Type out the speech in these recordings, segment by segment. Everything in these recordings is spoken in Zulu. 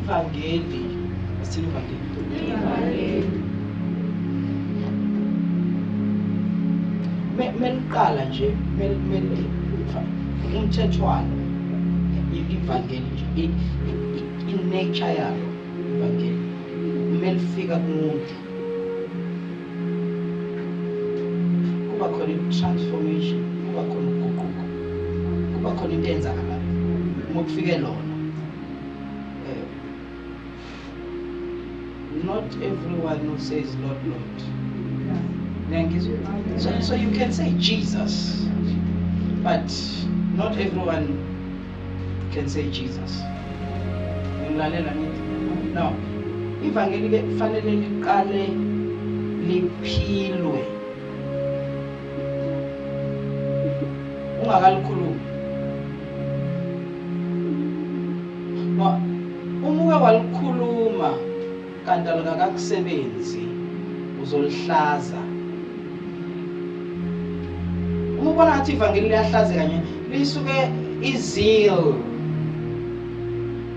ivangeli asithini ivangeli meliqala nje umthethwalo ivangeli nje inature yalo ivangeli melifika kumuntu kuba khona i-transformation, kuba khona ukuguquka, kuba khona into eyenzakalayo uma kufike lona. Not everyone who says Lord, Lord. So you can say Jesus, but not everyone can say Jesus. No, ivangeli ke kufanele liqale liphilwe ungakalikhuluma. Uma walikhuluma kanti alikakusebenzi uzolihlaza. Uma ubona ngathi ivangeli liyahlazeka kanye lisuke izeal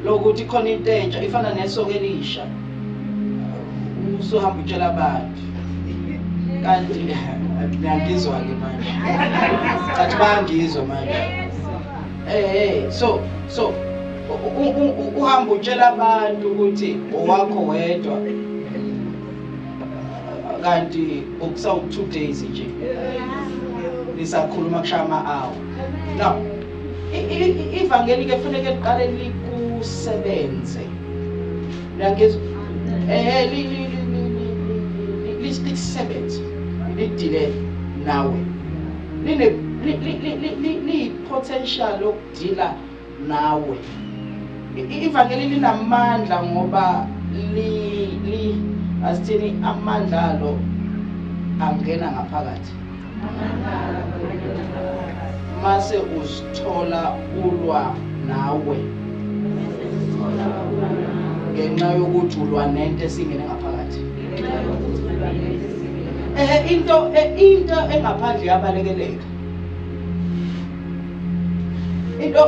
lokuthi khona into entsha ifana nesoko elisha usuhamba utshela abantu kanti ngiyangizwa ke manje athi bangizwa manje so uhamba utshela abantu ukuthi owakho wedwa kanti ukusawu 2 days nje lisakhuluma kushaya ama-hour. Now ivangeli ke kufanele liqale likusebenze. Ngiyangizwa lisebenze lidile nawe potential yokudila nawe. Ivangeli linamandla ngoba asithini amandla alo angena ngaphakathi mase uzithola ulwa nawe ngenxa yokuthi ulwa nento esingene ngaphakathi. Into engaphandle yabalekeleka. Into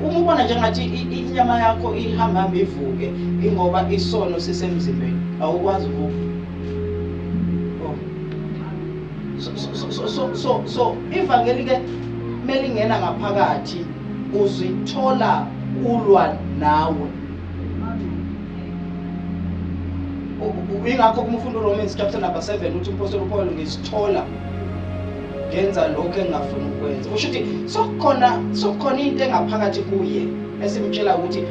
uma ubona nje ngathi inyama yakho ihamba ivuke ingoba isono sisemzimbeni awukwazi ukuba. So ivangeli ke melingena ngaphakathi uzithola ulwa nawe. Ingakho kumfundo Romans chapter number 7 uthi umpostoli Paul ngisithola ngenza lokho engafuni ukwenza. Kusho ukuthi sokhona into engaphakathi kuye esimtshela ukuthi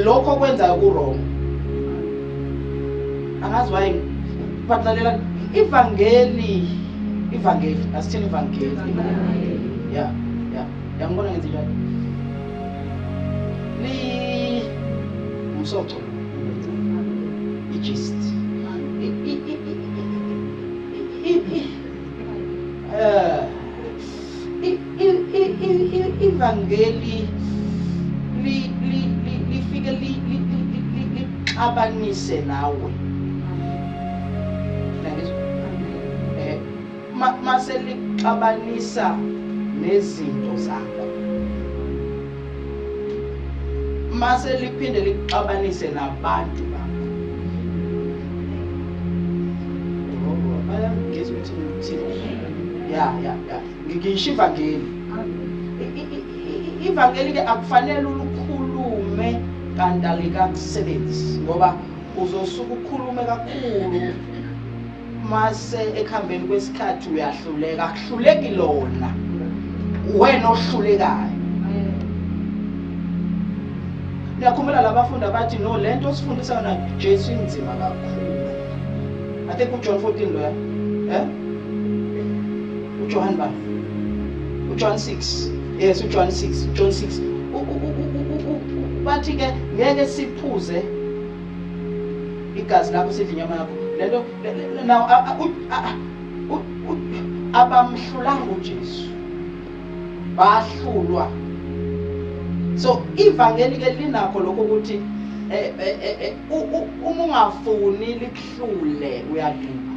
lokho kwenza ku-wrong. Angazi why but lalela ivangeli asithini ivangeli yeah ngibona ngenze njalo umsoco igist ivangeli lifike lixabanise nawe. Mase lixabanisa nezinto zakho, mase liphinde lixabanise nabantu bakho. Bayangizwa ukuthi ngithini? Yeah. Ngisho ivangeli. Ivangeli ke akufanele ukhulume kanti alikakusebenzi ngoba uzosuka ukhulume kakhulu mase ekuhambeni kwesikhathi uyahluleka. Akuhluleki lona, wena ohlulekayo. Ngiyakhumbula labafundi abathi no lento osifundisa yona Jesu inzima kakhulu. I think uJohn 14 lo uJohn ba uJohn 6 yes uJohn 6 bathi ke ngeke siphuze igazi lakho sidla inyama yakho. Lento now abamhlulanga uJesu bahlulwa. So ivangeli ke linakho lokho ukuthi uma ungafuni likuhlule uyaduka.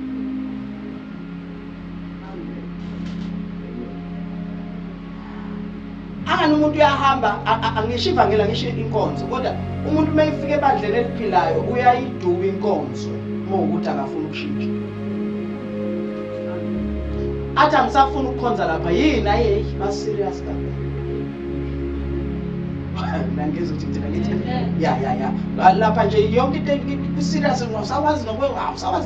Kufana umuntu uyahamba angisho ivangeli ngisho inkonzo kodwa umuntu mayifika ebandleni eliphilayo uyayiduba inkonzo ukuthi akafuna ukushintsha. Athi angisafuna ukukhonza lapha yini ayi ba serious kakhulu. Nangizwe ukuthi ngithi ya lapha nje yonke into serious awusawazi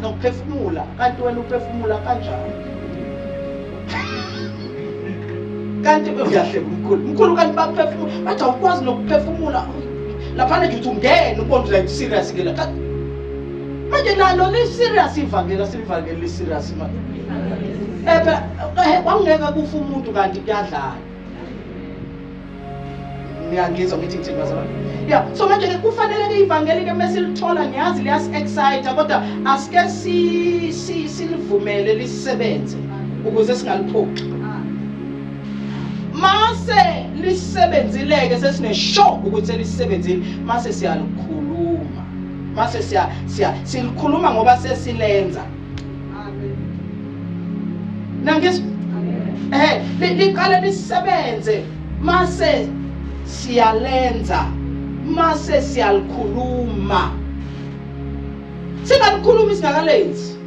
nokuphefumula kanti wena uphefumula kanjani? Kanti uyahleka umkhulu kanti baphefumula bathi awukwazi nokuphefumula lapha nje uthi ungene ubone like serious ke la manje nalo li serious ivangeli silivangeli li serious manje phela kwangeka kufa umuntu kanti kuyadlala. Ngiyangizwa ngithi ngithini bazalwane. Yeah, so manje kufanele ke ivangeli ke mesilithola ngiyazi liyas excite kodwa asike silivumele lisebenze ukuze singaliphoqi. Mase lisebenzileke sesine shock ukuthi lisebenzile mase siyalikhuluma. Mase silikhuluma ngoba sesilenza. Amen. Nangizwa liqale lisebenze mase siyalenza mase siyalikhuluma. Singalikhuluma singakalenzi.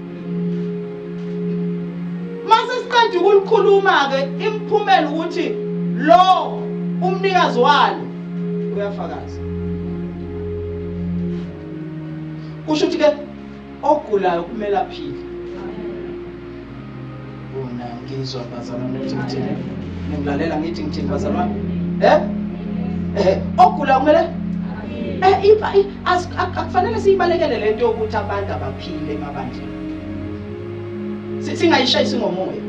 Mase siqede ukulikhuluma ke imphumela ukuthi lo umnikazi walo uyafakaza. Kusho ukuthi ke ogulayo kumele aphile. Bona ngizwa bazalwane ukuthi ngilalela ngithi ngithini bazalwane? Ogula kumele akufanele siyibalekele lento yokuthi abantu abaphile emabandleni. Singayishayisi ngomoya.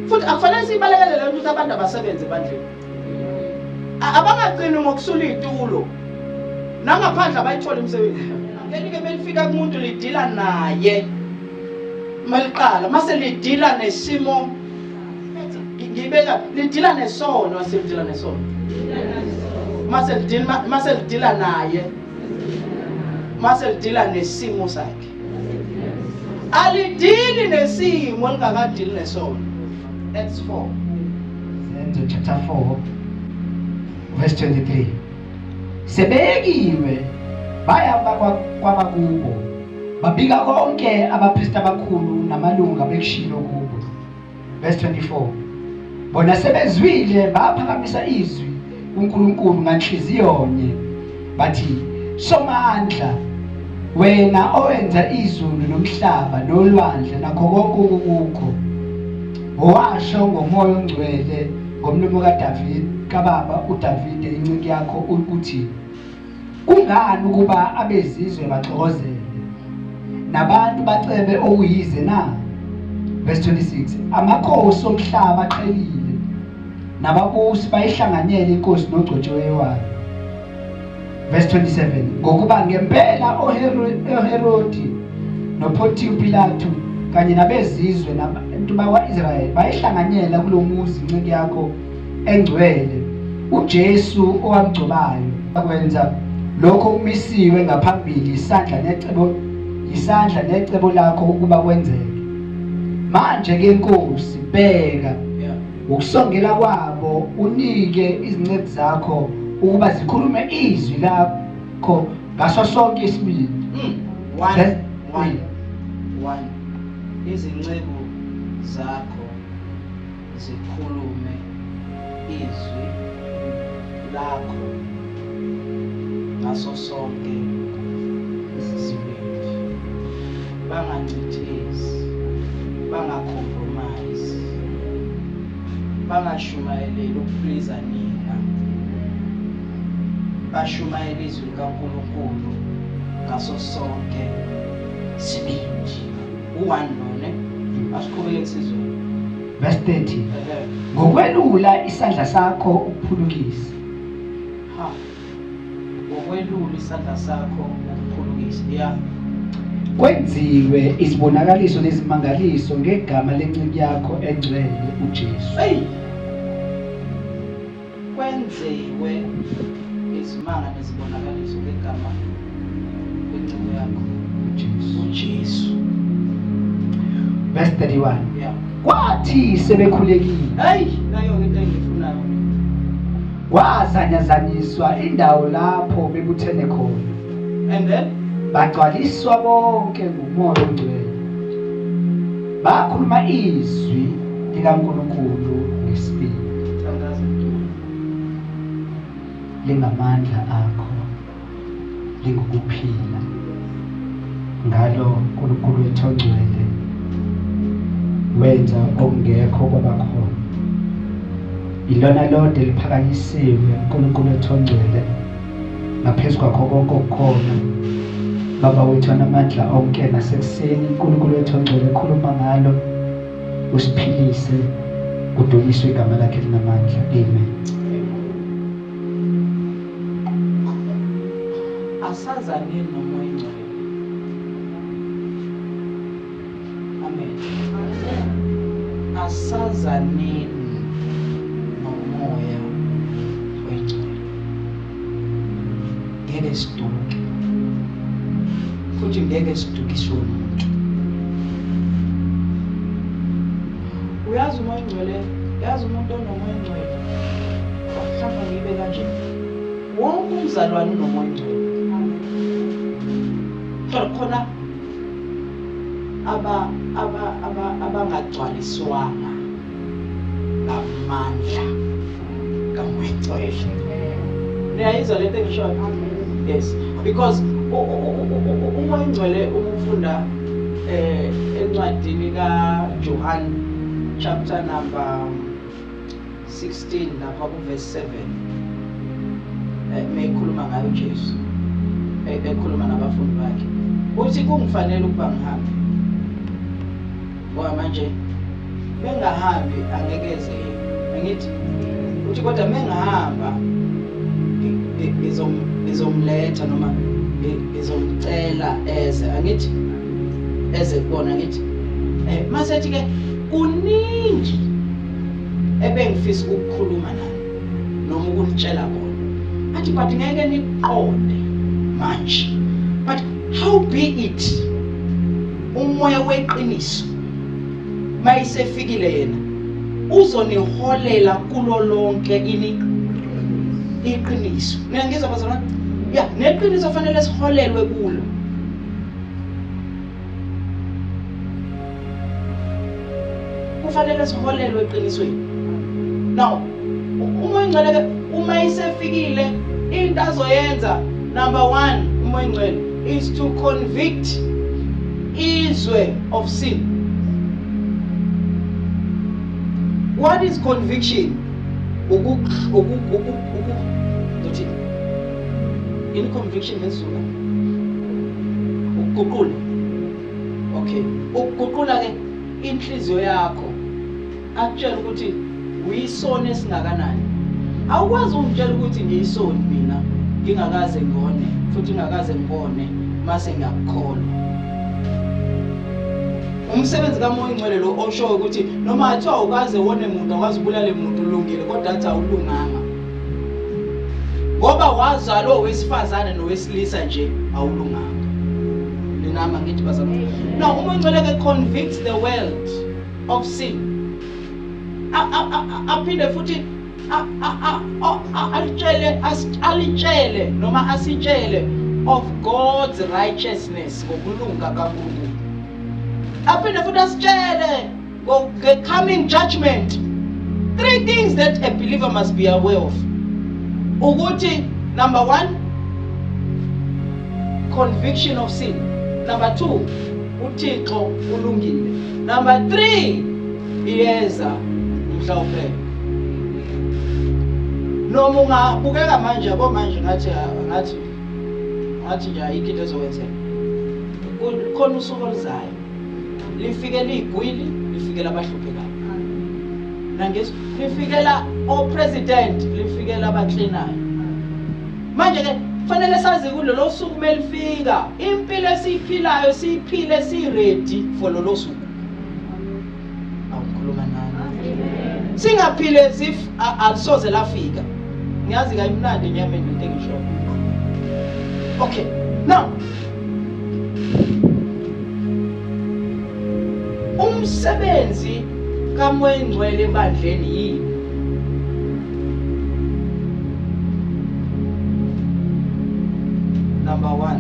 Futhi akufanele siyibalekele lento ukuthi abantu abasebenze ebandleni. Abangaqini ngokusula izitulo. Nangaphandle abayithola imisebenzi. Ngenike belifika kumuntu lidila naye. Maliqala mase lidila nesimo ngibeka lidila nesono aselidila nesono. Mase lidila naye. Mase lidila nesimo sakhe. Alidili nesimo lingakadili nesono. Acts 4. Zenzo chapter 4 verse 23. Sebekiwe bayamba kwabakubo babika konke abaphristi abakhulu namalunga bekushilo kubo. Verse 24. Bona sebezwile baphakamisa izwi uNkulunkulu nganhliziyo nye bathi somandla wena owenza izulu nomhlaba nolwandle nakho konke okukho washo ngomoya ongcwele ngomlomo kaDavid kababa uDavid inciki yakho ukuthi kungani ukuba abezizwe baxokozele nabantu bacebe okuyize na. Verse 26. Amakhosi omhlaba aqhelile nababusi bayihlanganyele inkosi nogcotshiweyo wayo. Verse 27. Ngokuba ngempela oHerodi noPontius Pilato kanye nabezizwe nabantu bakwaIsrayeli bayihlanganyela kulomuzi inciki yakho engcwele uJesu owamgcobayo akwenza lokho umisiwe ngaphambili isandla necebo lakho ukuba kwenzeke. Manje ke Nkosi bheka ukusongela kwabo unike izincedi zakho ukuba zikhulume izwi lakho ngaso sonke isibili. 1 izinceku zakho zikhulume izwi lakho ngaso sonke isibili. Bangancithisi, bangacompromise, bangashumayeleli ukuplease nina. Bashumayele izwi likaNkulunkulu ngaso sonke isibindi. U1 none asiqhubeke kusizwe. Verse 30. Ngokwelula isandla sakho ukuphulukisa. Ngokwelula isandla sakho ukuphulukisa. Yeah. Kwenziwe izibonakaliso nezimangaliso ngegama lenciki yakho engcwele uJesu. Kwenziwe izimanga nezibonakaliso ngegama lenciki yakho uJesu. Verse 31. Yeah. Kwathi sebekhulekile. Nayo into engiyifunayo. kwazanyazanyiswa indawo lapho bebuthene khona, And then bagcwaliswa bonke ngumoya ongcwele, bakhuluma izwi likaNkulunkulu ngesibili. Lingamandla akho, lingukuphila ngalo uNkulunkulu wethu ongcwele wenza okungekho kwabakhona. Ilona lode liphakanyisiwe uNkulunkulu wethu ongcwele ngaphezu kwakho konke okukhona. Baba wethu anamandla onke, nasekuseni uNkulunkulu wethu ongcwele khuluma ngalo, usiphilise, kudunyiswe igama lakhe linamandla. Amen. Asazaneni nomoya ongcwele. Amen. Asazaneni nomoya ongcwele. Ngeke siduke. Futhi ngeke sidukiswe umuntu. Uyazi umoya ongcwele, yazi umuntu onomoya ongcwele. Mhlawumbe ngibe kanje. Wonke umzalwane unomoya ongcwele. Khona abangagcwaliswanga ngamandla kamoya ongcwele. Niyayizwa lento engishoyo? Yes, because umoya ongcwele ukufunda encwadini kaJohn chapter number 16 lapha ku verse 7 meyikhuluma ngayo Jesu ekhuluma nabafundi bakhe uthi kungifanele ukuba ngihambe ngoba manje bengahambi angekeze ngithi uthi kodwa mengahamba ngizomletha noma ngizomcela angithi eze kubona ngithi masethi ke kuningi ebengifisa ukukhuluma nani noma ukunitshela bona athi but ngeke niqonde manje, but how be it umoya weqiniso mayisefikile yena uzoniholela kulo lonke iqiniso. Ngiyangizwa bazalwane? Yeah, neqiniso fanele siholelwe kulo. Kufanele siholelwe eqinisweni. Now, umoya ongcwele uma isefikile into azoyenza number 1 umoya ongcwele is to convict izwe of sin. What is conviction? In conviction ngesiZulu ukuguqula. Okay, ukuguqula ke inhliziyo yakho akutshela ukuthi uyisona esingakanani. Awukwazi ukutshela ukuthi ngiyisoni mina ngingakaze ngone futhi ngingakaze ngibone mase ngiyakukholwa. Umsebenzi kamoya ongcwele lo osho ukuthi noma athiwa ukaze wone umuntu akwazi ubulale umuntu ulungile kodwa athi awulunganga. Ngoba wazalwa owesifazane nowesilisa nje awulunganga. Linama ngithi bazalwane. Now umoya ongcwele ke convicts the world of sin. Aphinde futhi alitshele noma asitshele of God's righteousness ngokulunga kaNkulunkulu. Aphinde futhi asitshele the coming judgment. 3 things that a believer must be aware of. Ukuthi number 1, conviction of sin. Number 2, uThixo ulungile. Number 3, iyeza mhlawumbe. Noma ungabukeka manje yabo manje ngathi nje ayikho into ezokwenzeka. Khona usuku oluzayo. Lifikela igwili, lifikela abahluphekayo. Nangezo lifikela opresident, lifikela abaklinayo. Manje ke kufanele sazi kulelo suku melifika, impilo esiphilayo siphile si ready for lolo suku. Awukhuluma nani? Singaphile as if alisoze lafika. Ngiyazi kayimnandi nyameni into engisho. Okay, now umsebenzi kamoya ongcwele ebandleni yini? number 1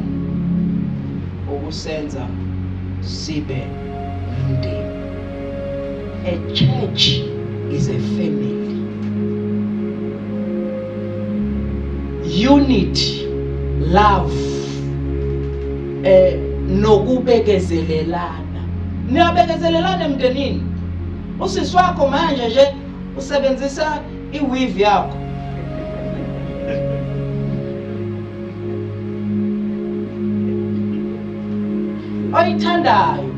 ukusenza sibe umndeni. A church is a family. Unity, love, nokubekezelelana. Niyabekezelelana emndenini. Usisi wakho manje nje usebenzisa iweave yakho. Oyithandayo.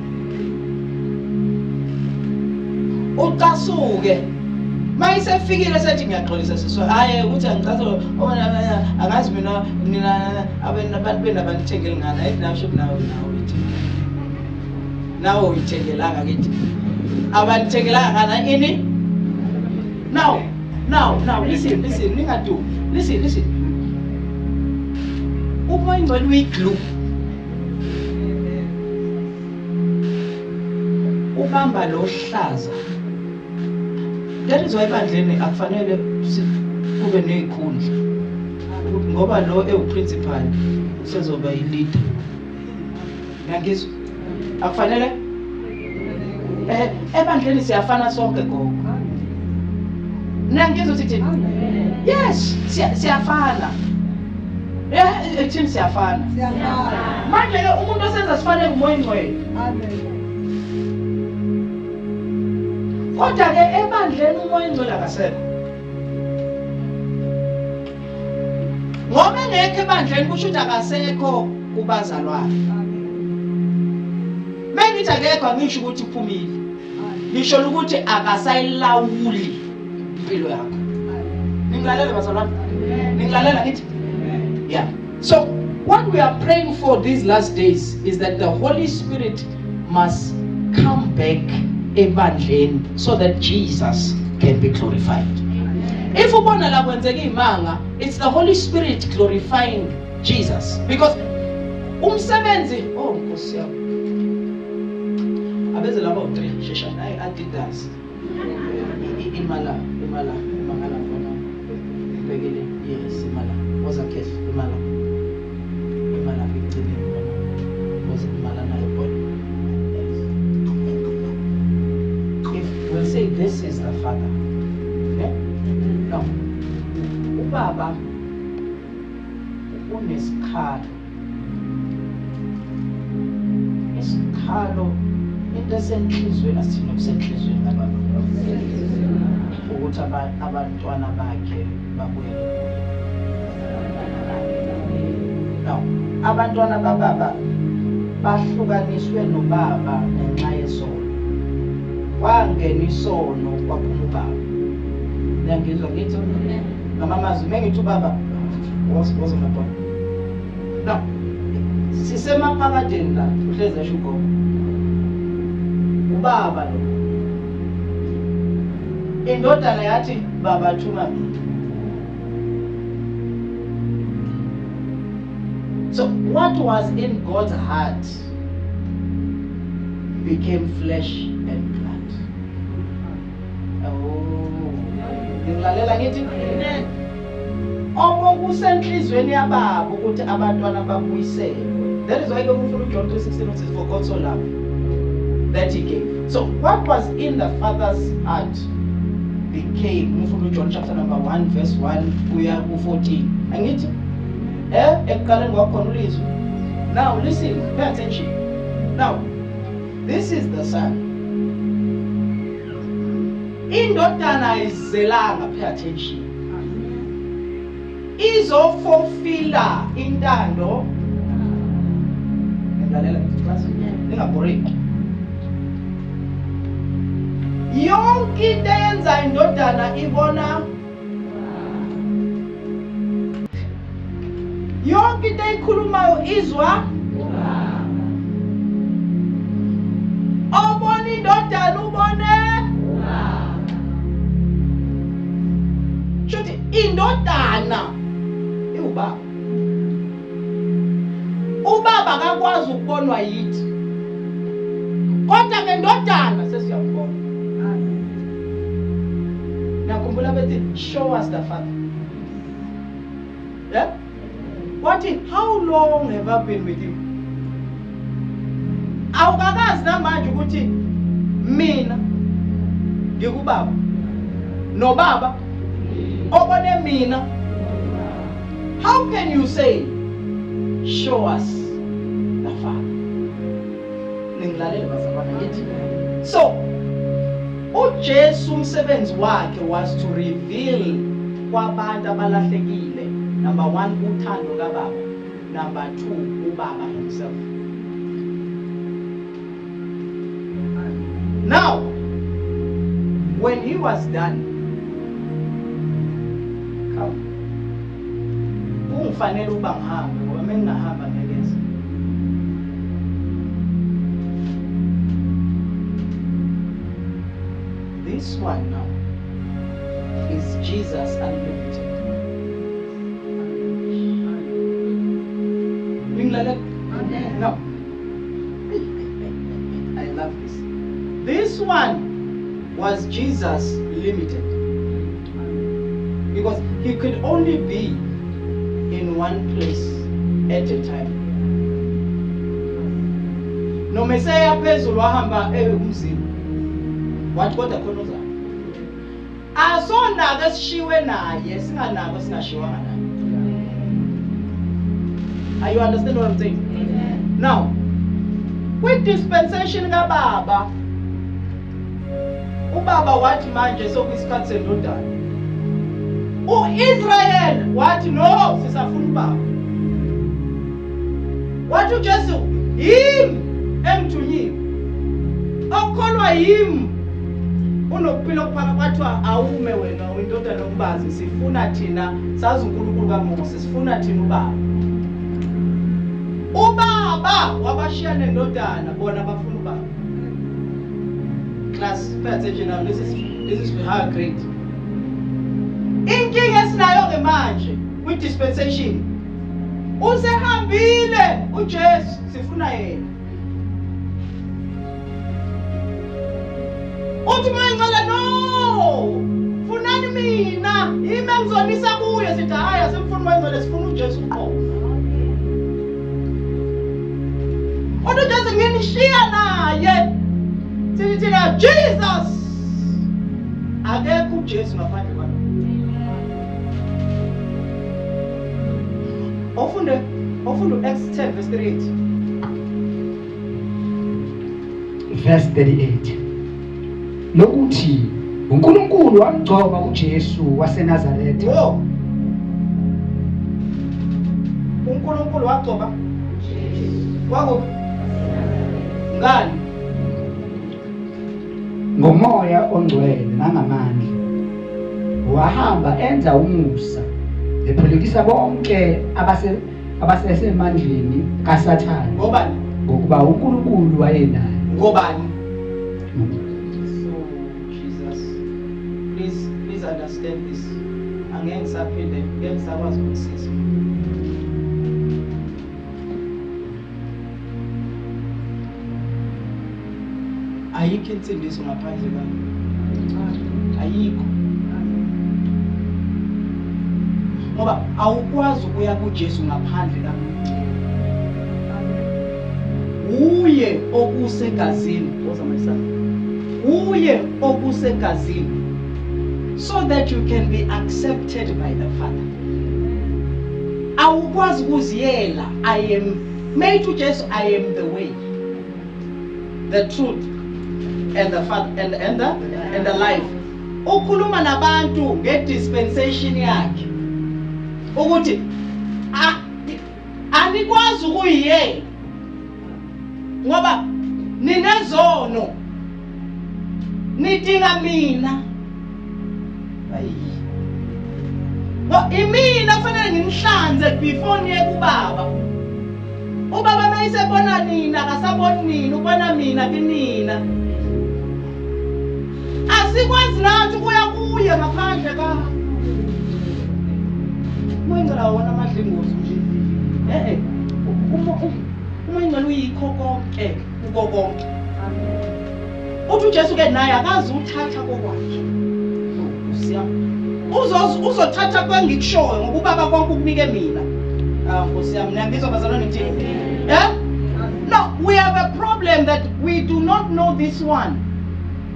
Uqasuke. Mayisefikile sethi ngiyaxolisa siswa. Hayi ukuthi angicasela angazi mina abantu benabantengela ngana. Ethi nawo shop nawo uyithi. Nawo uyithengelanga kithi. Abanthengelanga ngana ini? Now listen ningadu. Listen. Uma ingcwele uyiglue. Ubamba lo hlaza. That is why bandleni akufanele kube nezikhundla. Ngoba lo principal usezoba leader. Ngiyangizwa. Akufanele ebandleni siyafana sonke gogo. Ngiyangizwa ukuthi yes, siyafana. Ethi siyafana. Manje umuntu osenza sifane ngumoya ingcwele. Amen. Kodwa ke ebandleni umoya ingcwele akasekho. Ngoba ngeke ebandleni kusho ukuthi akasekho kubazalwane. Mengithi akekho angisho ukuthi uphumile. Ngisho ukuthi akasayilawuli impilo yakho. Ningilalela bazalwane? Ningilalela ngithi? Yeah. So what we are praying for these last days is that the Holy Spirit must come back ebandleni so that Jesus can be glorified. If ubona la kwenzeka imanga, it's the Holy Spirit glorifying Jesus because umsebenzi Nkosi yami. Abeze laba u3 shesha nayi Adidas. Imala fona. Bekele yes imala. Woza cash imala ngicela woza imala nayo bona. We'll say this is the Father. Okay? No. Ubaba unesikhalo. Isikhalo into esenhlizweni asithina kusenhlizweni ngabantu. Ukuthi abantwana bakhe babuye. No. Abantwana bababa bahlukaniswe nobaba ngenxa yesono. Wangena isono kwaphuma ubaba. Ngiyangizwa ngithi ngamamazwi mengithi ubaba woza mntwana. No. Sisemaphakadeni la uhlezi esho ugogo. Ubaba lo. Indodana yathi baba thuma mina. So what was in God's heart became flesh and blood. Nglalela ngithi obokusenhlizweni yababa ukuthi abantwana babuyiselwe. That is why John 3:16 says for God so loved that he gave. So what was in the Father's heart became John chapter number 1 verse 1 kuya ku14. Angithi ekuqaleni kwakhona ulizwi. Now listen, pay attention. Now this is the Son. Indodana izelanga, pay attention. Izofulfilla intando. Ngalalela class. Ningabreak. Yonke into eyenza indodana ibona. Yonke into eyikhulumayo izwa. Obona indodana ubone. Shothi indodana iwubaba. Ubaba akakwazi ukubonwa yithi. Kodwa ke indodana sesiyabona. Nakhumbula bethi show us the Father. Yeah? wathi, how long have I been with you? Awukakazi namanje ukuthi mina ngikubaba nobaba obone mina. How can you say, show us the Father? Ningilalele bazalwane ngithi. So uJesu umsebenzi wakhe was to reveal kwabantu abalahlekile, number 1 uthando kaBaba, number 2 uBaba himself. Now when he was done, come, ungifanele ukuba ngihambe ngoba mengingahamba ngekeza. This one now is Jesus Unlimited. No. I love this. This one was Jesus Limited. Because he could only be in one place at a time. No Messiah phezulu wahamba umzini. Wathi kodwa khona uza. Asonake esishiwe naye, singanako singashiwanga naye. Are you understand what I'm saying? Amen. Now, with dispensation kaBaba, uBaba wathi manje sokuyisikhathi sendodana. uIsrael wathi no, sisafuna uBaba. Wathi uJesu yimi engithunyiwe. Okholwa yimi unokuphila okuphaka kwathiwa awume wena uyindodana yombazi, sifuna thina sazi uNkulunkulu kaMose, sifuna thina uBaba. uBaba wabashiya nendodana, bona bafuna uBaba. Class, pay attention now. This is for higher grade. Inkinga esinayo ke manje with dispensation, usehambile uJesu, sifuna yena. Uthi mangicela no, funani mina, yimi engizonisa kuye. Sithi hayi asimfuni mangicela, sifuna uJesu uqobo. Uthi uJesu nginishiya naye, sithi Jesus, akekho uJesu ngaphandle kwakhe. Ofunde Acts 10 verse 38. Verse 38. Lokuthi uNkulunkulu wamgcoba uJesu waseNazaretha. Wo. uNkulunkulu wagcoba Jesu. Ngani? Ngomoya ongcwele nangamandla. Wahamba enza umusa, ephulukisa bonke abasesemandleni kaSathane. Ngobani? Ngokuba uNkulunkulu wayenaye. Ngobani? So Jesus, please understand this. Angeke ngisaphinde, ngeke ngisakwazi ukusiza. Ayikho insindiso ngaphandle kwami. Ayikho. Ngoba awukwazi ukuya kuJesu ngaphandle kwami. Uye okusegazini, uye okusegazini, so that you can be accepted by the Father. Awukwazi ukuziyela. I am made to Jesus. I am the way, the truth, and the Father, and the life. Ukhuluma nabantu ngedispensation yakhe ukuthi anikwazi ukuyiyela ngoba ninezono, nidinga mina. Imina kufanele ngimhlanze before niye kuBaba. uBaba mayisebona nina akasaboni nina, ubona mina kinina. Asikwazi nathi ukuya kuye ngaphandle ka Mangela wona amadlingozi nje. Uma ingalo uyikho konke, uko konke. Uthi uJesu ke naye akazi uthatha kokwakhe. Usiyami. Uzothatha kwangikushoyo ngoba uBaba konke ukunike mina. No, we have a problem that we do not know this one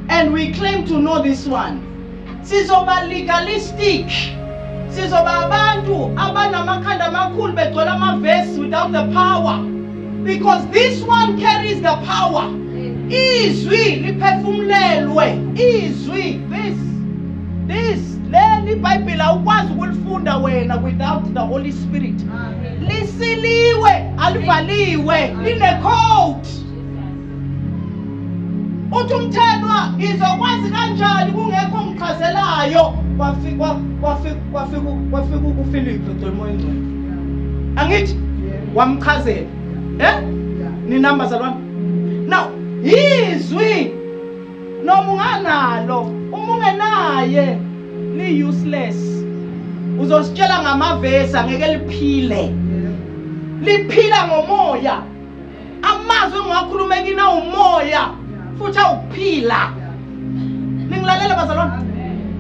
and we claim to know this one. Sizoba legalistic. Sizoba abantu abanamakhanda amakhulu begcwala amavesi without the power, because this one carries the power. Izwi liphefumulelwe, izwi this leli Bible awukwazi ukulifunda wena without the Holy Spirit. Lisiliwe, alivaliwe, line code. Uthi umthenwa izokwazi kanjani kungekho umchazelayo? Kwafika uPhilip eDolmo engcwele. Angithi wamchazela. Ni number zalwana. Now, izwi noma unganalo, uma ungenaye li useless. Uzositshela ngamavesi angeke liphile. Liphila ngomoya. Amazwi engiwakhuluma kina umoya futhi awuphila. Ningilalela bazalwane?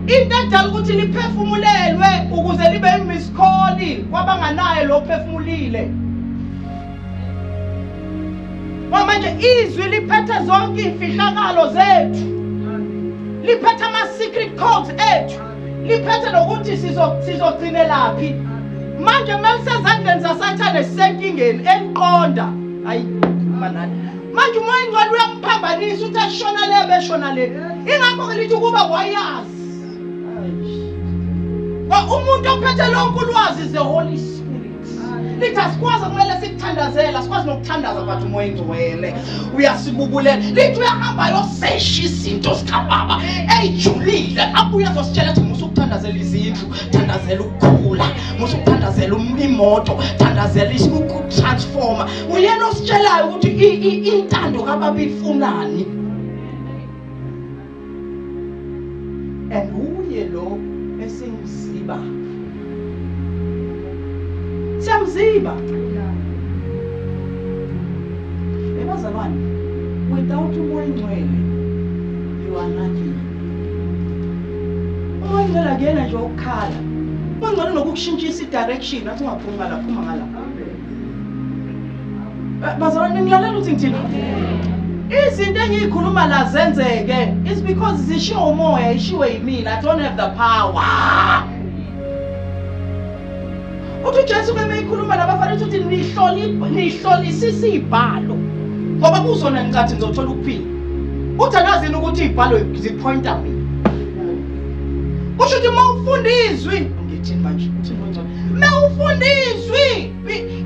Into edala ukuthi liphefumulelwe ukuze libe imiskoli kwabanganayo lo phefumulile. Manje izwi liphethe zonke imfihlakalo zethu. Liphethe ama secret codes ethu. Liphethe nokuthi sizogcine laphi. Manje melisezandleni zaSathane sisenkingeni eliqonda. Hayi manani. Manje umoya ingcwele uyamphambanisa uthi ashona le beshona le. Ingakho ke lithi kuba wayazi. Umuntu ophethe lonke ulwazi is the Holy Spirit. Lithi asikwazi kumele sikuthandazela, asikwazi nokuthandaza but umoya ingcwele uyasibubulela. Lithi uyahamba yosesha izinto zikababa ejulile, abuya azositshela ukuthi musu ukuthandazela izindlu, thandazela ukukhula, musu ukuthandazela imoto, thandazela ukutransforma. Uyena ositshelayo ukuthi intando kababa ifunani. And uye lo esimziba. Siyamziba. Ebazalwane, without umoya ingcwele you are nothing. Umoya ingcwele akuyena nje ukukhala. Umoya ingcwele nokukushintshisa i-direction athi ungaphumi ngala phuma ngala. Bazalwane ngilalela ukuthi ngithini? Izinto engiyikhuluma la zenzeke is because zishiwo umoya, ishiwe yimina. I don't have the power. Uthi uJesu keme ikhuluma nabaFarisi uthi nihlolisise izibhalo ngoba kuzona ngicathi ngizothola ukuphila. Uthi anazini ukuthi izibhalo zipointa mina. Kusho ukuthi mawufunda izwi ngithini manje? Uthi ngizona. Mawufunda izwi,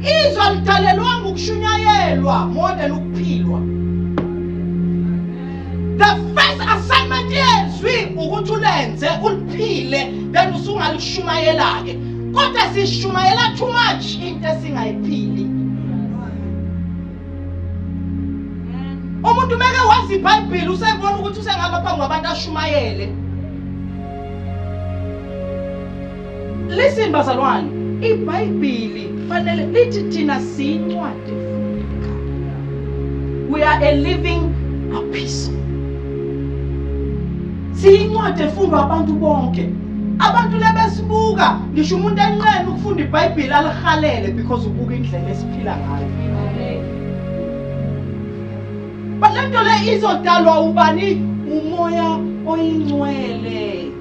izwi alidalelwanga ukushunyayelwa more than ukuphilwa. The first assignment yezwi ukuthi ulenze uliphile then usungalushumayela ke. Kodwa sishumayela too much into esingayiphili. Umuntu meke wazi iBhayibheli usebona ukuthi usengaba phambi kwabantu ashumayele. Listen bazalwane, iBhayibheli fanele lithi thina siyincwadi efundeka. We are a living epistle. Siyincwadi efundwa abantu bonke. Abantu lebesibuka ngisho umuntu enqene ukufunda iBhayibheli alihalele because ubuka indlela esiphila ngayo. But lento le izodalwa ubani? Umoya oyingcwele.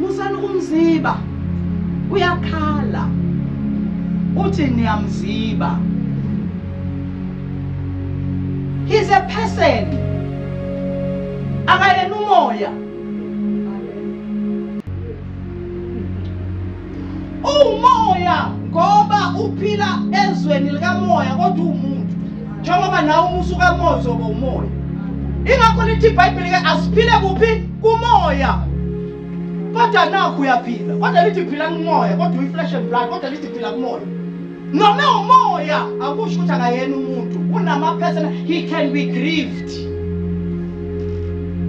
Musana umziba uyakhala uthi niyamziba. He's a person. Akayena umoya. Umoya ngoba uphila ezweni likamoya kodwa umuntu. Njengoba nawe umusuka moya uzoba umoya. Ingakho lithi iBhayibheli ke asiphile kuphi? Kumoya. Kodwa nakho uyaphila. Kodwa lithi phila kumoya, kodwa uyi-flesh and blood, kodwa lithi phila kumoya. Noma umoya akusho ukuthi akayena umuntu. Unama person, he can be grieved.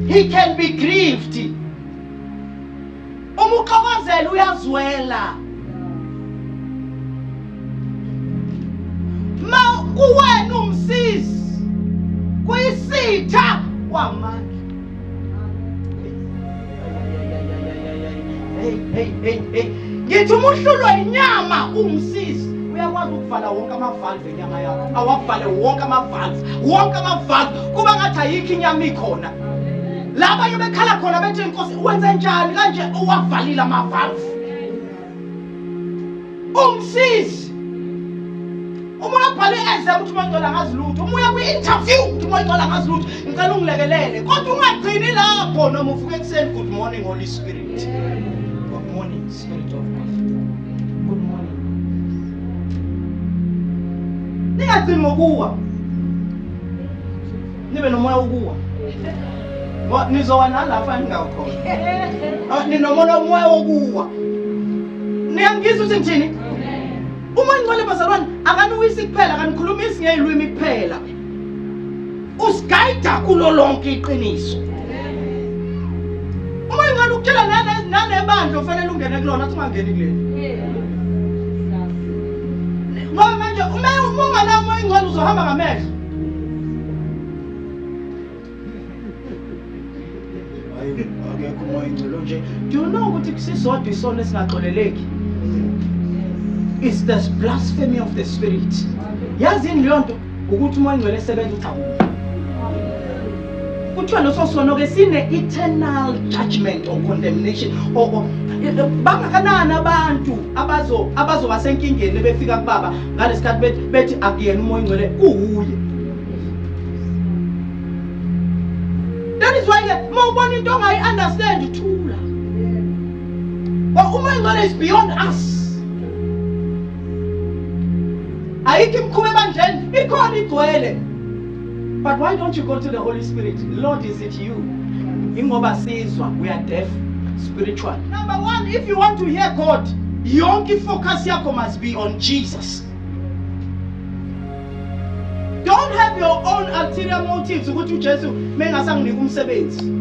He can be grieved. Umuqhakazela uyazwela. Ma kuwena umsisi kuyisitha kwamandla. Hey. Ngithi uma uhlulwa inyama umsisi uyakwazi ukuvala wonke amavalve enyama yakho. Awavale wonke amavalve. Kuba ngathi ayikho inyama ikhona. Laba yobekhala khona bethi inkosi wenze njani kanje uwavalile amavalve. Umsisi umoya ubhale exam uthi uMangcola ngazi lutho. Umoya kwi-interview uthi uMangcola ngazi lutho. Ngicela ungilekelele. Kodwa ungagcini lapho noma uvuke ekuseni. Good morning Holy Spirit. Good morning Spirit of God. Good morning. Ningagcini ngokuwa. Nibe nomoya ukuwa. Nizowana lapha ningawukhona. Ninomoya wokuwa. Niyangizwa ukuthi ngithini? Uma ngicela bazalwane akanuwisi kuphela akanikhulumisi ngezilwimi kuphela. Usigayida kulo lonke iqiniso. Uma ngicela ukutshela nanebandla ufanele ungene kulona athi ungangeni kuleli. Ngoba manje uma unganawo uma ngicela uzohamba ngamehlo. Akekho uma ngicela nje. Do you know ukuthi kusisodwa isona esingaxoleleki? It's the blasphemy of the spirit. Yazini leyo nto ukuthi umoya ngcwele esebenza uthawu. Kuthiwa loso sono ke sine eternal judgment or condemnation or bangakanani abantu abazoba senkingeni befika kubaba ngalesikhathi bethi akuyena umoya ngcwele uhuye. That is why mawubona into ongayi understand thula. But umoya ngcwele is beyond us. Ayikho imkhuba ebandleni ikhona igcwele. But why don't you go to the Holy Spirit? Lord, is it you? Ingoba sizwa we are deaf spiritual. Number one, if you want to hear God, yonke focus yakho must be on Jesus. Don't have your own ulterior motives ukuthi uJesu mengasanginika umsebenzi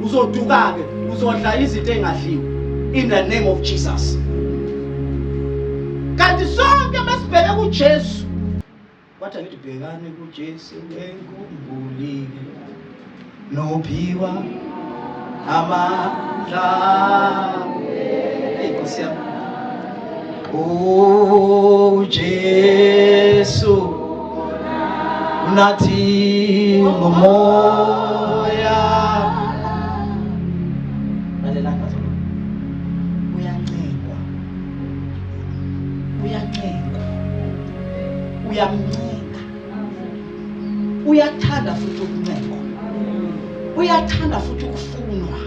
uzoduka ke uzodla izinto engadliwe in the name of Jesus. Kanti sonke masibheke kuJesu wathi ngithi bhekane kuJesu enkumbulile nophiwa amandla Nkosi yami o Jesu nathi ngomoya lalela uyamncika uyathanda futhi ukunceka uyathanda futhi ukufunwa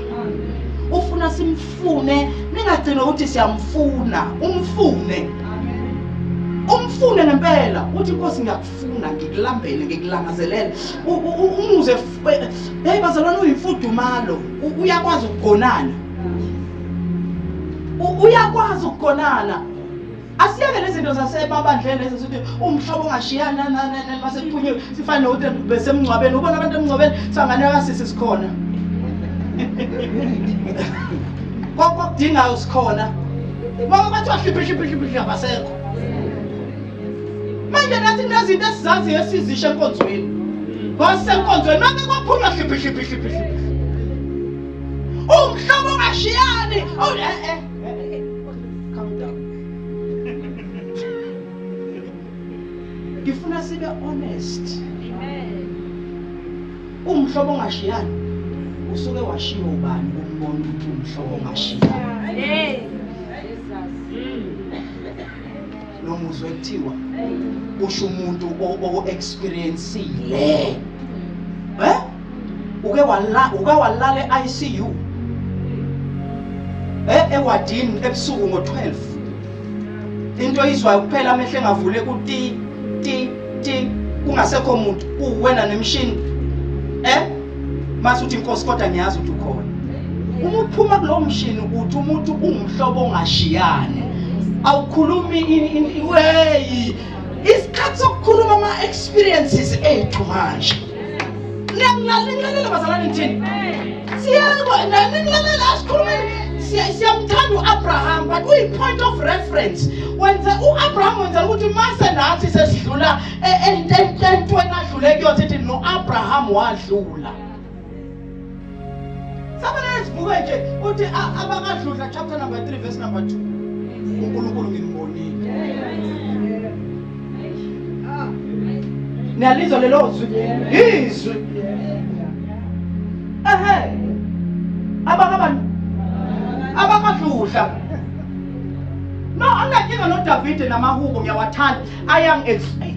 ufuna simfune ningagcina ukuthi siyamfuna umfune ngempela uthi Nkosi ngiyakufuna ngikulambele ngikulangazelele umuze hey bazalwane uyimfudumalo uyakwazi ukugonana asiyeke lezinto zasebabandleni lezi sithi umhlobo ongashiyana masephunywe sifane nokuthi besemncwabeni ubona abantu emncwabeni sanganeka sisi sikhona kokudingayo sikhona ngoba bathi wahliphi abasekho manje nathi kunezinto esizazi esizisha enkonzweni ngoba senkonzweni nonke kwaphunywa hliphi umhlobo ongashiyani ngifuna sibe honest. Umhlobo ongashiyani usuke washiwa ubani umbona ukuthi umhlobo ongashiyani. Nomuzwe kuthiwa usho umuntu o-experienceile. Uke walala e-ICU. Ewadini ebusuku ngo-12. Into izwayo kuphela amehlo engavule kuti ti kungasekho umuntu uwena nemshini masuthi Nkosi kodwa ngiyazi ukuthi ukhona uma uphuma kulo mshini uthi umuntu ungumhlobo ongashiyani awukhulumi way isikhathi sokukhuluma ama experiences ethu manje ngiyalela bazalwane ngithini siyako nanilalela asikhulumeni siyamthanda uAbraham but uyi-point of reference wenza uAbraham wenza ukuthi mase nathi sesidlula entweni adlule kuyo sithi noAbraham wadlula sabanele sibuke nje uthi abakadlula chapter number 3 verse number 2 uNkulunkulu ngimbonile. Niyalizwa lelo zwi? Izwi. Abakadluhla. No, angakinga no David namahubo ngiyawathanda. I am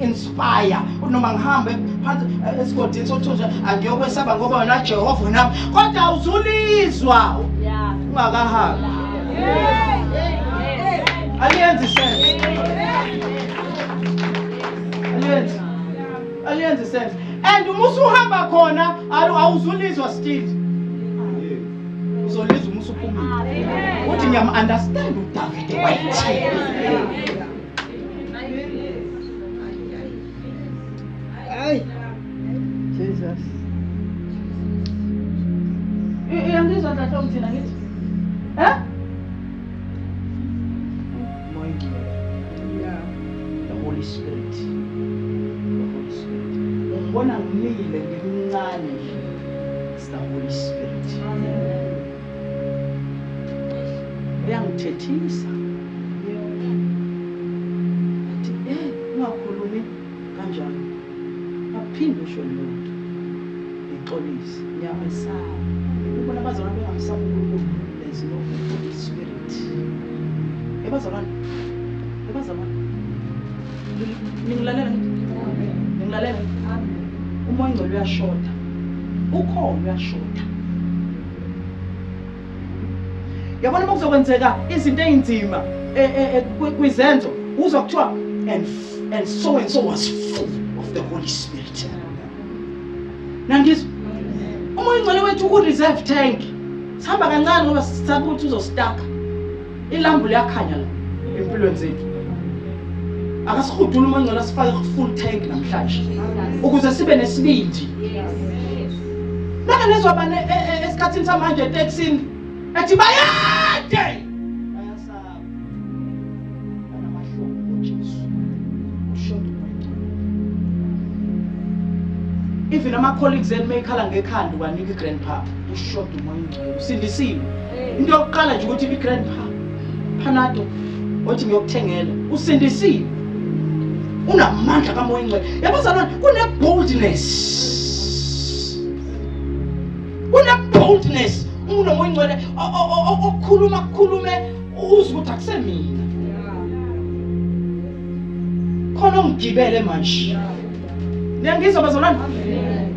inspire. Noma ngihambe phansi esigodini sothunja angiyokwesaba ngoba wena Jehova nami. Kodwa awuzulizwa. Ungakahambi. Aliyenzi sense. Aliyenzi sense. And umusu uhamba khona awuzulizwa still. Uzolizwa umusu uphumile. Uthi ngiyam understand uDavid wayithi. Ay. Jesus. Iyangizwa tata umthina ngithi. The Holy Spirit. Ungibona ngimile ngimncane nje. It's the Holy Spirit. Uyangithethisa. Athi ungakhulumi kanjani. Aphinde usho lento. Ngixolisi, ngiyamesaba. Ubona abazalwane bengamsaba uNkulunkulu. There's no Holy Spirit. Ebazalwane. Ningilalela. Umoya ingcwele uyashoda. Ukhona uyashoda. Yabona makuzokwenzeka izinto ezinzima kwizenzo uzwa kuthiwa and so was full of the Holy Spirit. Nangizwa umoya ingcwele wethu ku reserve tank. Sihamba kancane ngoba sisaba ukuthi uzostaka. Ilambu liyakhanya la empilweni zethu. Akasihudula umoya ingcwele sifake full tank namhlanje ukuze sibe nesibindi. Naka nezwa bane esikhathini samanje eTexini ethi bayade bayasaba banamahlobo ngoJesu ushodo wethu. Even ama colleagues emekhala ngekhanda kwanika igrandpa ushodo umoya ingcwele usindisiwe. Into yokuqala nje ukuthi igrandpa Panado othi ngiyokuthengela usindisiwe. Unamandla kamoya ingcwele. Yabazalwane kune boldness unomoya ingcwele okukhulume uzwe ukuthi akusemina. Khona ungigibele manje. Niyangizwa bazalwane?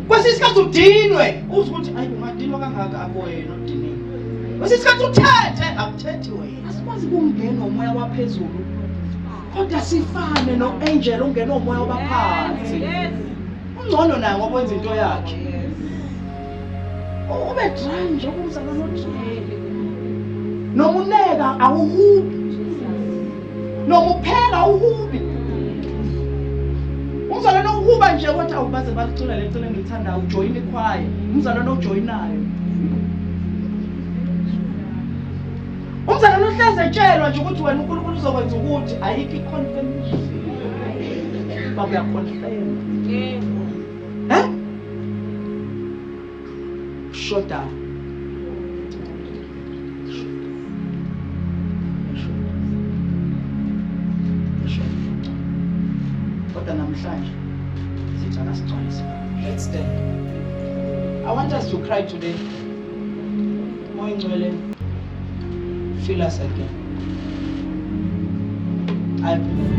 Kwesisikhathi udinwe uzwe ukuthi ayi ungadinwa kangaka akuwena udiniwe. Kwesisikhathi uthethe akuthethi wena. Asikwazi ukungena umoya waphezulu. Kodwa sifane noangel ongena umoya wabaphansi. Ungcono naye ngokwenza into yakhe. Ube dry nje ukuzana nojele. Nomuneka awuhubi. Nomuphela awuhubi. Umzalwane uhuba nje ukuthi awubaze bacula le cule ngithanda ujoin ichoir. Umzalwane ojoinayo. Umzalwane uhleze tshelwa nje ukuthi wena uNkulunkulu uzokwenza ukuthi ayikho confirmation. Babuya confirm. Shoda. Kodwa namhlanje sithi akasixolise. Let's stand. I want us to cry today. Moya ingcwele fill us again. I believe.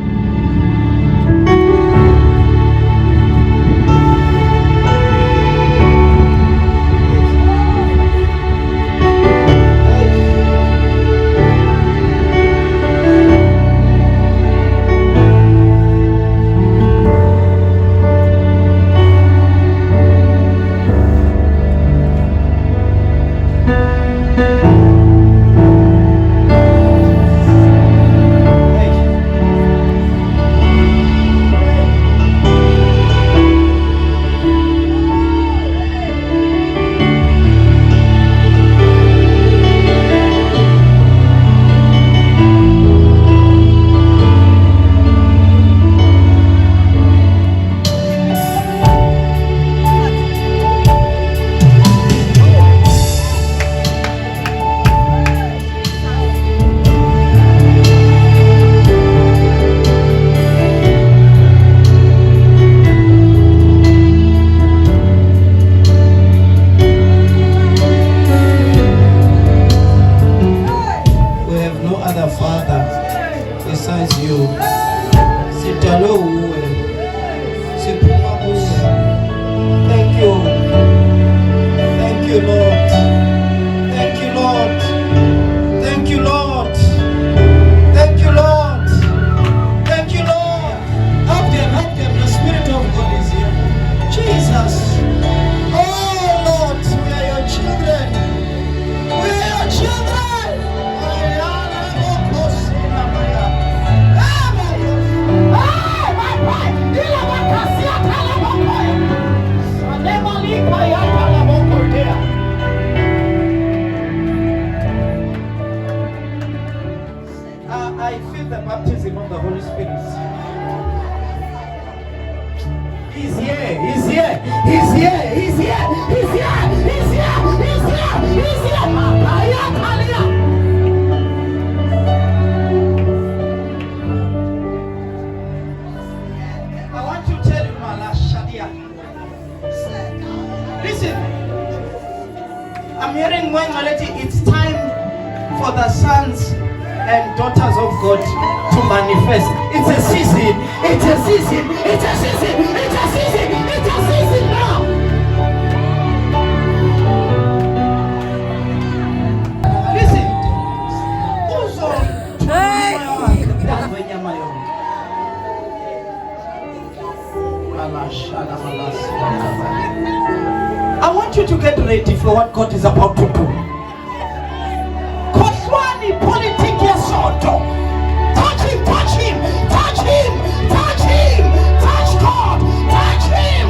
besides you. Sidalwe uwe. Siphuma kuwe. Thank you. Thank you, Lord. Thank you, Lord. Thank you, Lord. Thank you, Lord. Thank you, Lord. Help them, help them. The Spirit of God is here. Jesus. Oh, Lord, we are your children. We are your children. I feel the baptism of the Holy Spirit. He's here, he's here, he's here, he's here, he's here, he's here, he's here, he's here. I want to tell you, Shadia. Listen, I'm hearing when it's time for the sons and daughters of God to manifest. It's a season. It's a season. It's a season. It's a season. It's a season now. Listen. I want you to get ready for what God is about to do. Touch him, touch him, touch him, touch him, touch God, touch him.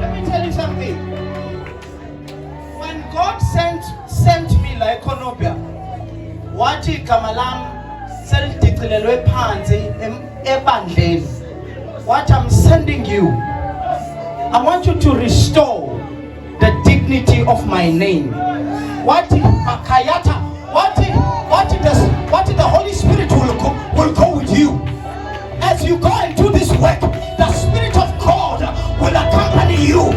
Let me tell you something. When God sent me like Konobia, wathi kamalam selidicilelwe phansi ebandleni. What I'm sending you, I want you to restore the dignity of my name. What the Holy Spirit will go with you as you go and do this work. The Spirit of God will accompany you.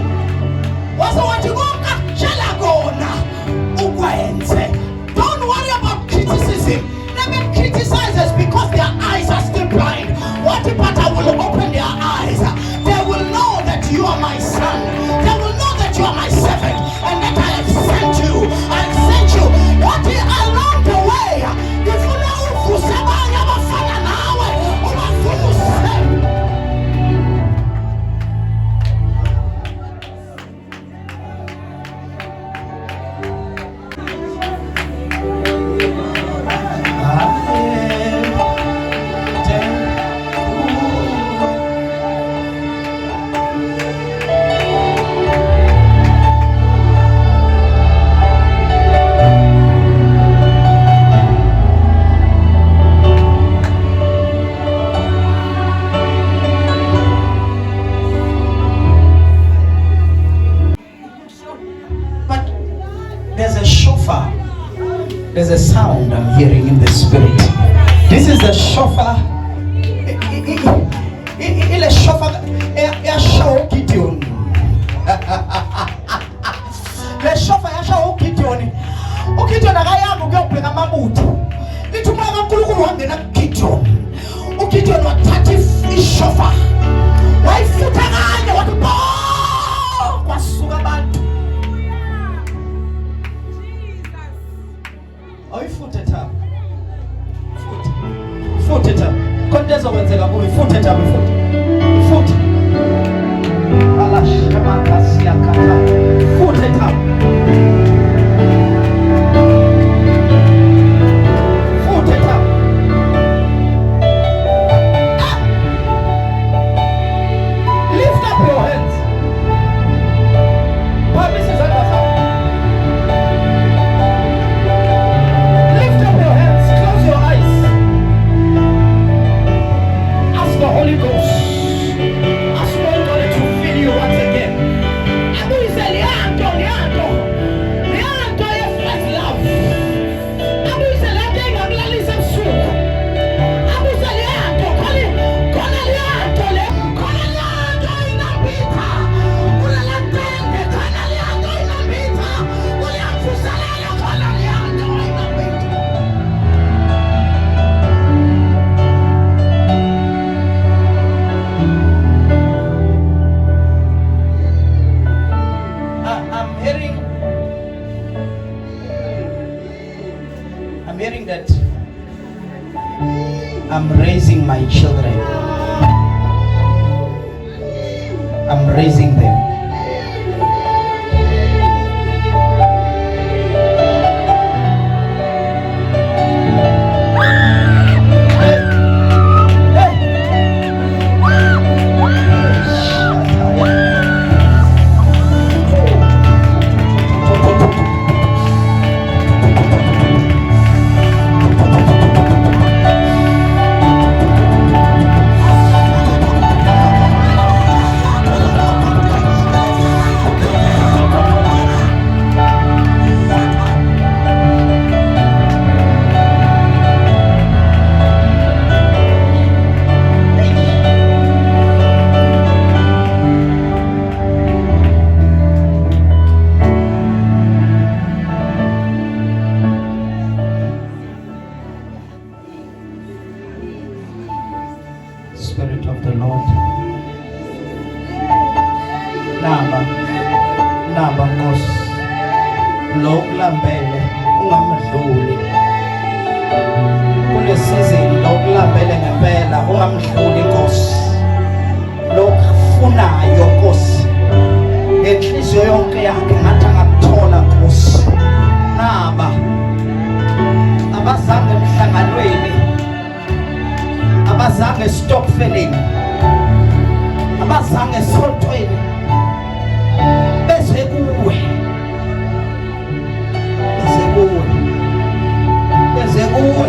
Don't worry about criticism. They may criticize us because their eyes are still blind. What if I will open their eyes? They will know that you are my son. They will know that you are my servant, and that I have sent you. I have sent you. What is along the way? If you know who Sabanya Bafana nawe, there's a sound I'm hearing in the spirit. This is the shofar. Ile shofar ya Shaul Gideon. Le shofar ya Shaul Gideon. Ugideon akayanga ukuyobheka amabuthi. Lithuma kaNkulunkulu wangena kuGideon. uGideon wathatha ishofar. Wayifutha kanye wathi bo! Kwasuka abantu. Awuyifuthe tha. Futhe tha. Konke ezokwenzeka kuwe futhe tha futhe. Futhe. Alashema kasia kata. Futhe tha. Futhe tha. Lift up your hands. saying that I'm raising my children. I'm raising them. Spirit of the Lord. Namba Nkosi. Lo kulambele ungamdluli. Kule season lo kulambele ngempela ungamdluli Nkosi. Lo kufunayo Nkosi. Ngenhliziyo yonke yakhe ngathi ngakuthola Nkosi. Naba abazange emhlanganweni, abazange stokfeleni, abazange esontweni, beze kuwe, beze kuwe, beze kuwe.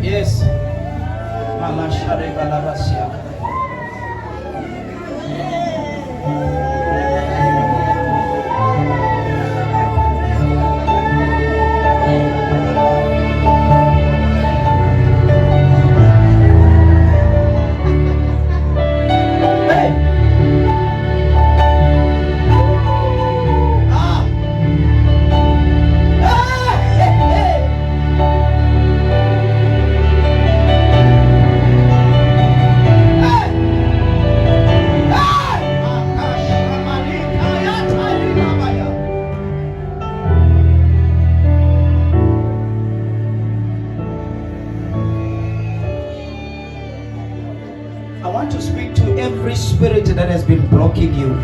Yes. Malashare balarasia. I want to speak to every spirit that has been blocking you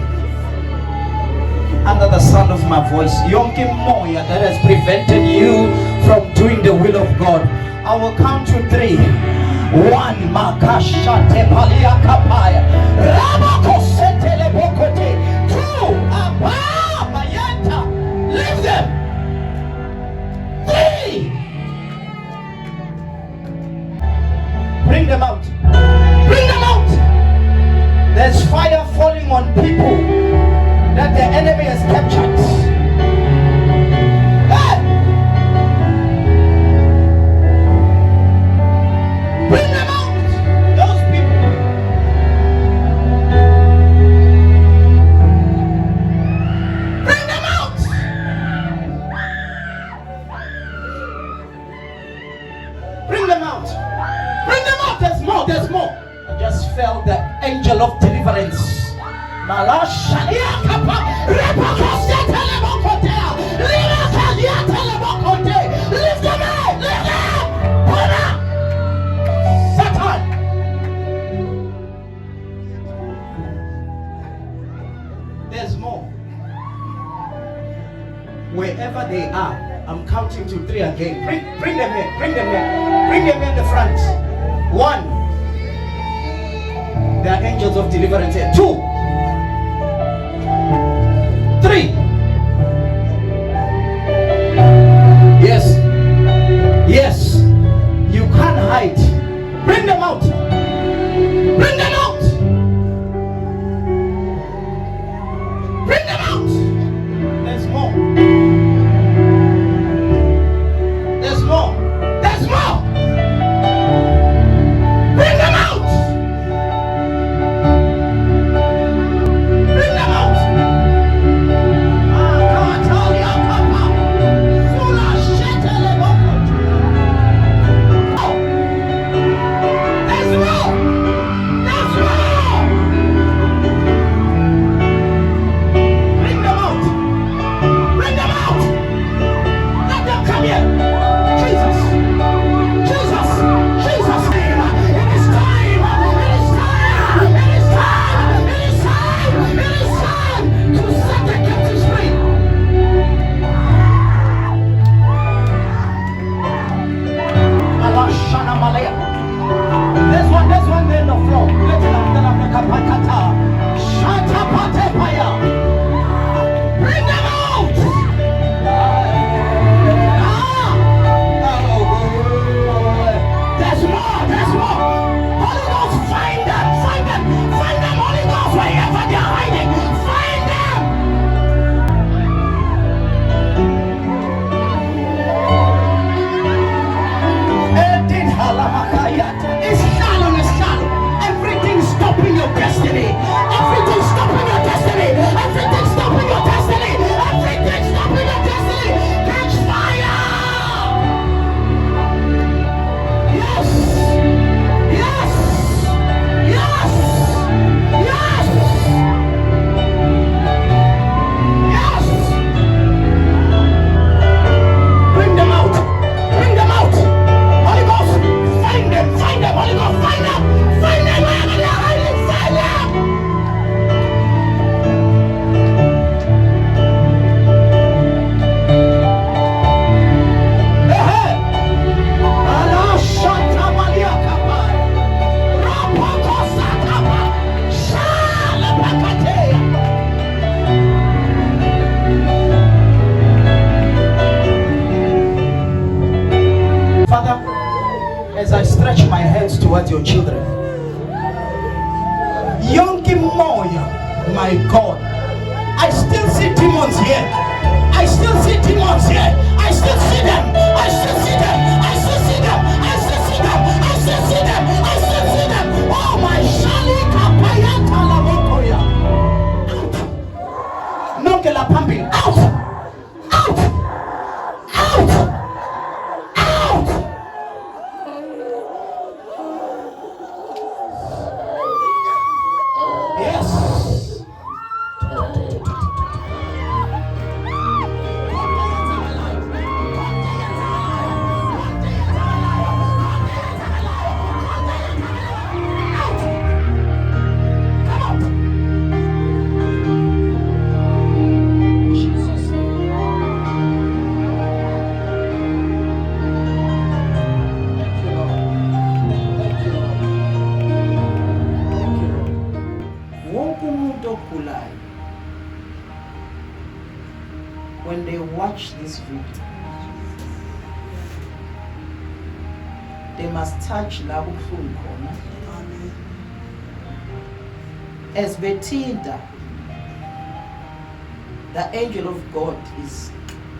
under the sound of my voice. Yonke moya that has prevented you from doing the will of God. I will count to 3. 1. Makashate palia kapaya. Rabakosete lebokote. 2. Abba mayanta. Leave them. 3. Bring them out. Bring them out. There's fire falling on people that the enemy has captured. Hey! Bring them out. Those people. Bring them out. Bring them out. Bring them out. There's more. There's more. I just felt the angel of deliverance. Satan. There's more. Wherever they are, I'm counting to 3 again. Bring them in. Bring them in. Bring them in the front. 1. They are angels of deliverance here. 2. 3. Yes. Yes. You can't hide. Bring them out. Bring them out. Bring them out. There's more. There's more. There's more. Bring them out. Bring them out. your children. Yonke moya, my God. I still see demons here. I still see demons here. I still see them. I still see them. I still see them. I still see them. I still see them. I still see them. Oh my shali kapayata lavikoya. Out. Noke la pambi. Out. Out. Out. Out. Yes. When they watch this video, they must touch la buhlungu khona. As Bethinda, the angel of God is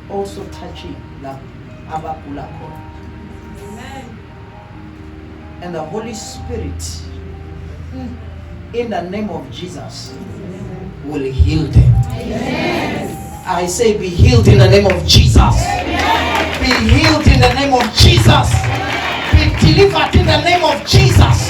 also touching la abagula khona. And the Holy Spirit, in the name of Jesus, will heal them. Amen. I say be healed in the name of Jesus. Amen. Be healed in the name of Jesus. Be delivered in the name of Jesus.